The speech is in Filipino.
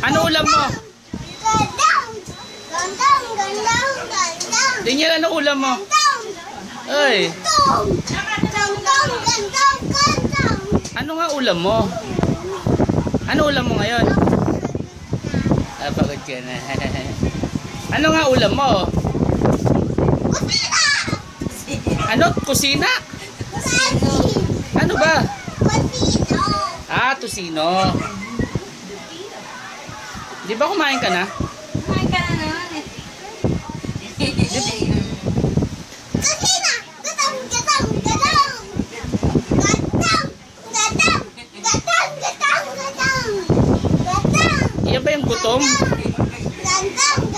Ano ulam mo? Gandang! Gandang! Gandang! Gandang! Daniel, ano ulam mo? Ay. Gandang! Gandang! Gandang! Gandang! Ano nga ulam mo? Ano ulam mo ngayon? Pagod ka na. Ano nga ulam mo? Kusina! Ano? Kusina? Kusino! Ano ba? Kusino! Tusino. Di ba kumain ka na? Kumain ka na naman eh. Kusina! Gandang! Gandang! Gandang! Gandang! Gandang! Gandang! Gandang! Gandang! Gandang! Iyan ba yung gutom? Gandang!